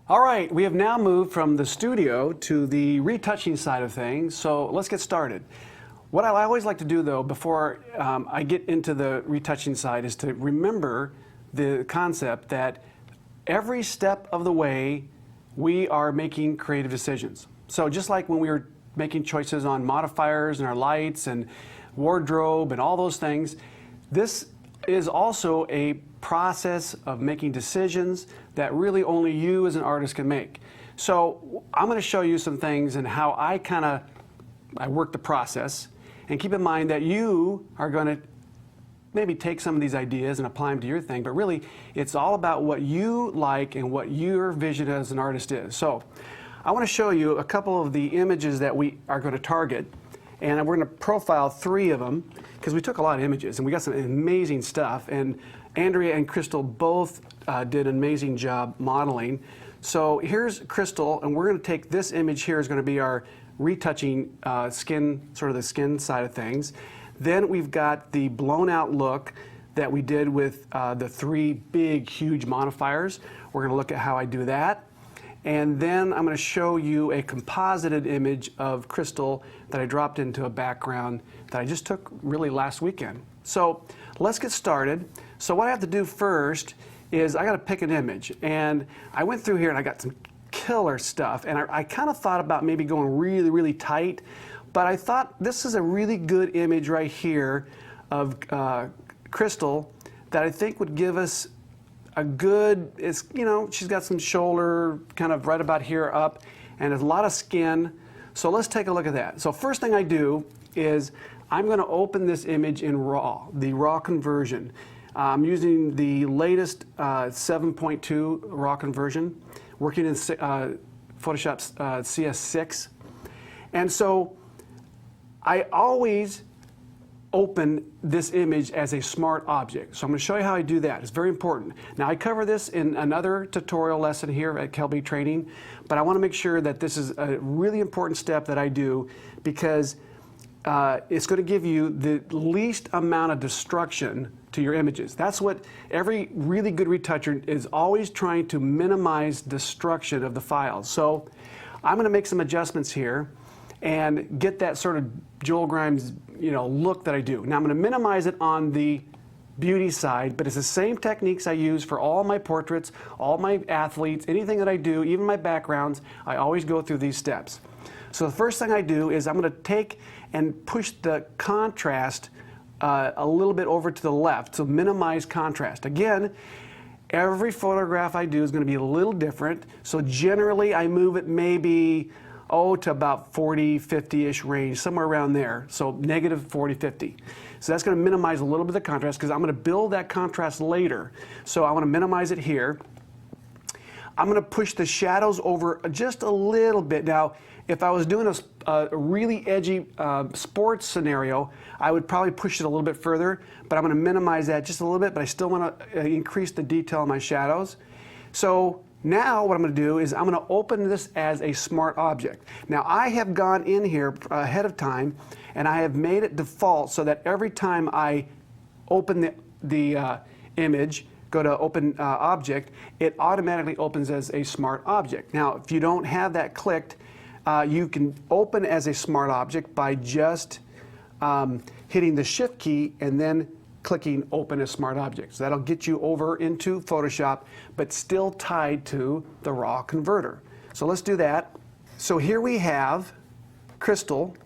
All right, we have now moved from the studio to the retouching side of things, so let's get started. What I always like to do though, before I get into the retouching side, is to remember the concept that every step of the way we are making creative decisions. So just like when we were making choices on modifiers and our lights and wardrobe and all those things, this is also a process of making decisions that really only you as an artist can make. So I'm going to show you some things and how I work the process. And keep in mind that you are going to maybe take some of these ideas and apply them to your thing, but really it's all about what you like and what your vision as an artist is. So I want to show you a couple of the images that we are going to target, and we're going to profile 3 of them because we took a lot of images and we got some amazing stuff, and Andrea and Crystal both did an amazing job modeling. So here's Crystal, and we're going to take this image here is going to be our retouching skin, sort of the skin side of things. Then we've got the blown out look that we did with the 3 big, huge modifiers. We're going to look at how I do that. And then I'm going to show you a composited image of Crystal that I dropped into a background that I just took really last weekend. So let's get started. So what I have to do first is I got to pick an image. And I went through here and I got some killer stuff. And I kind of thought about maybe going really, really tight. But I thought this is a really good image right here of Crystal that I think would give us a good, she's got some shoulder kind of right about here up, and there's a lot of skin. So let's take a look at that. So first thing I do is I'm going to open this image in RAW, the RAW conversion. I'm using the latest 7.2 RAW conversion, working in Photoshop CS6. And so I always open this image as a smart object. So I'm going to show you how I do that. It's very important. Now I cover this in another tutorial lesson here at Kelby Training, but I want to make sure that this is a really important step that I do because it's going to give you the least amount of destruction to your images. That's what every really good retoucher is always trying to minimize destruction of the files. So I'm going to make some adjustments here and get that sort of Joel Grimes, look that I do. Now I'm going to minimize it on the beauty side, but it's the same techniques I use for all my portraits, all my athletes, anything that I do, even my backgrounds. I always go through these steps. So the first thing I do is I'm going to take and push the contrast a little bit over to the left, so minimize contrast. Again, every photograph I do is going to be a little different, so generally I move it maybe to about 40, 50-ish range, somewhere around there. So negative 40, 50. So that's going to minimize a little bit of the contrast because I'm going to build that contrast later. So I want to minimize it here. I'm going to push the shadows over just a little bit. Now, if I was doing a really edgy sports scenario, I would probably push it a little bit further, but I'm going to minimize that just a little bit, but I still want to increase the detail in my shadows. So now what I'm going to do is I'm going to open this as a smart object. Now I have gone in here ahead of time and I have made it default so that every time I open the image, go to open object, it automatically opens as a smart object. Now if you don't have that clicked, you can open as a smart object by just hitting the shift key and then clicking open as smart object. So that'll get you over into Photoshop, but still tied to the RAW converter. So let's do that. So here we have Crystal,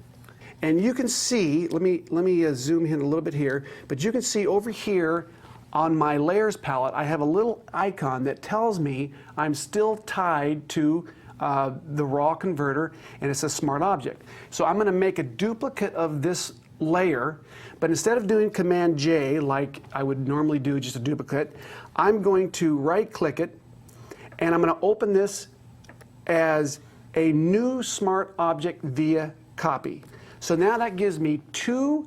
and you can see, let me zoom in a little bit here, but you can see over here on my layers palette, I have a little icon that tells me I'm still tied to the RAW converter, and it's a smart object. So I'm going to make a duplicate of this layer, but instead of doing Command J like I would normally do just a duplicate, I'm going to right click it and I'm going to open this as a new smart object via copy. So now that gives me 2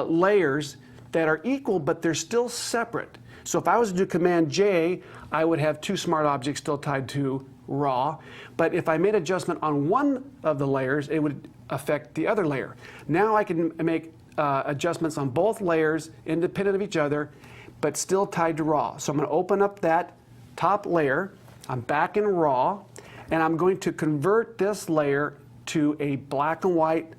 layers that are equal, but they're still separate. So if I was to do Command J, I would have 2 smart objects still tied to RAW, but if I made adjustment on one of the layers, it would affect the other layer. Now I can make adjustments on both layers independent of each other, but still tied to RAW. So I'm going to open up that top layer. I'm back in RAW, and I'm going to convert this layer to a black and white.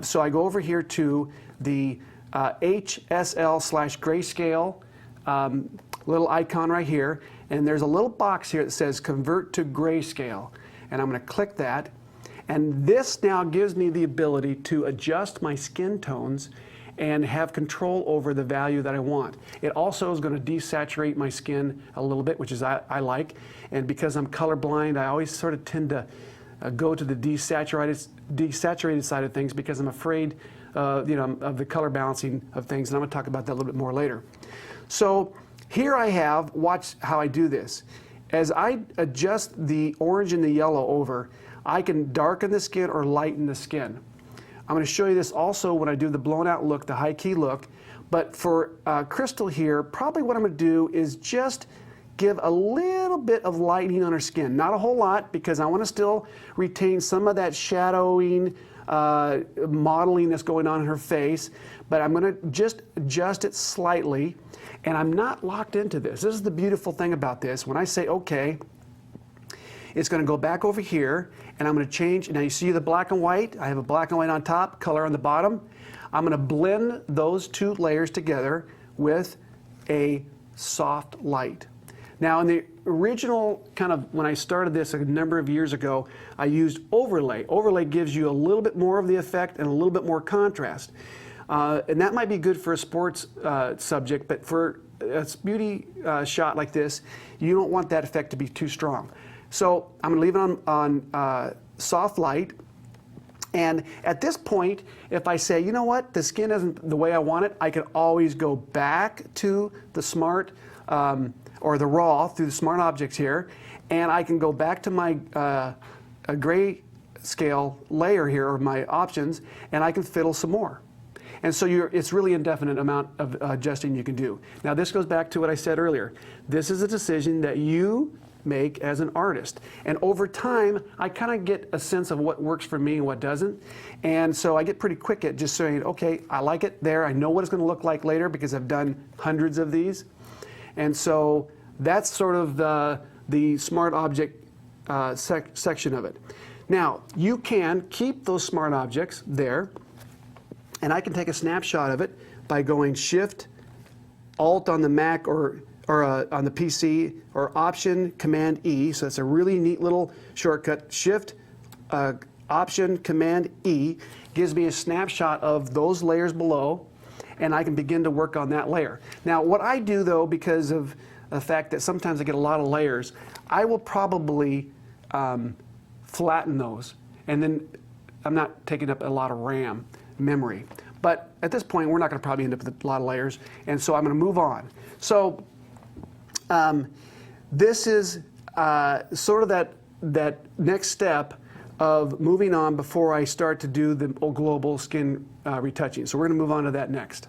So I go over here to the HSL/grayscale little icon right here, and there's a little box here that says convert to grayscale, and I'm going to click that, and this now gives me the ability to adjust my skin tones and have control over the value that I want. It also is going to desaturate my skin a little bit, which is I like, and because I'm colorblind, I always sort of tend to go to the desaturated side of things because I'm afraid of the color balancing of things, and I'm going to talk about that a little bit more later. So here I have, watch how I do this. As I adjust the orange and the yellow over, I can darken the skin or lighten the skin. I'm going to show you this also when I do the blown out look, the high key look. But for Crystal here, probably what I'm going to do is just give a little bit of lightening on her skin. Not a whole lot, because I want to still retain some of that shadowing, modeling that's going on in her face. But I'm going to just adjust it slightly. And I'm not locked into this. This is the beautiful thing about this. When I say okay, it's going to go back over here, and I'm going to change. Now you see the black and white. I have a black and white on top, color on the bottom. I'm going to blend those two layers together with a soft light. Now in the original kind of, when I started this a number of years ago, I used overlay. Overlay gives you a little bit more of the effect and a little bit more contrast. And that might be good for a sports subject, but for a beauty shot like this, you don't want that effect to be too strong. So I'm going to leave it on soft light. And at this point, if I say, you know what, the skin isn't the way I want it, I can always go back to the smart or the raw through the smart objects here, and I can go back to my gray scale layer here, or my options, and I can fiddle some more. And so it's really indefinite amount of adjusting you can do. Now this goes back to what I said earlier. This is a decision that you make as an artist. And over time, I kind of get a sense of what works for me and what doesn't. And so I get pretty quick at just saying, okay, I like it there. I know what it's going to look like later because I've done hundreds of these. And so that's sort of the smart object section of it. Now, you can keep those smart objects there, and I can take a snapshot of it by going Shift, Alt on the Mac or on the PC, or Option, Command E. So that's a really neat little shortcut. Shift, Option, Command E gives me a snapshot of those layers below, and I can begin to work on that layer. Now, what I do though, because of the fact that sometimes I get a lot of layers, I will probably flatten those, and then I'm not taking up a lot of RAM memory. But at this point, we're not going to probably end up with a lot of layers, and so I'm going to move on. So this is sort of that next step of moving on before I start to do the global skin retouching. So we're going to move on to that next.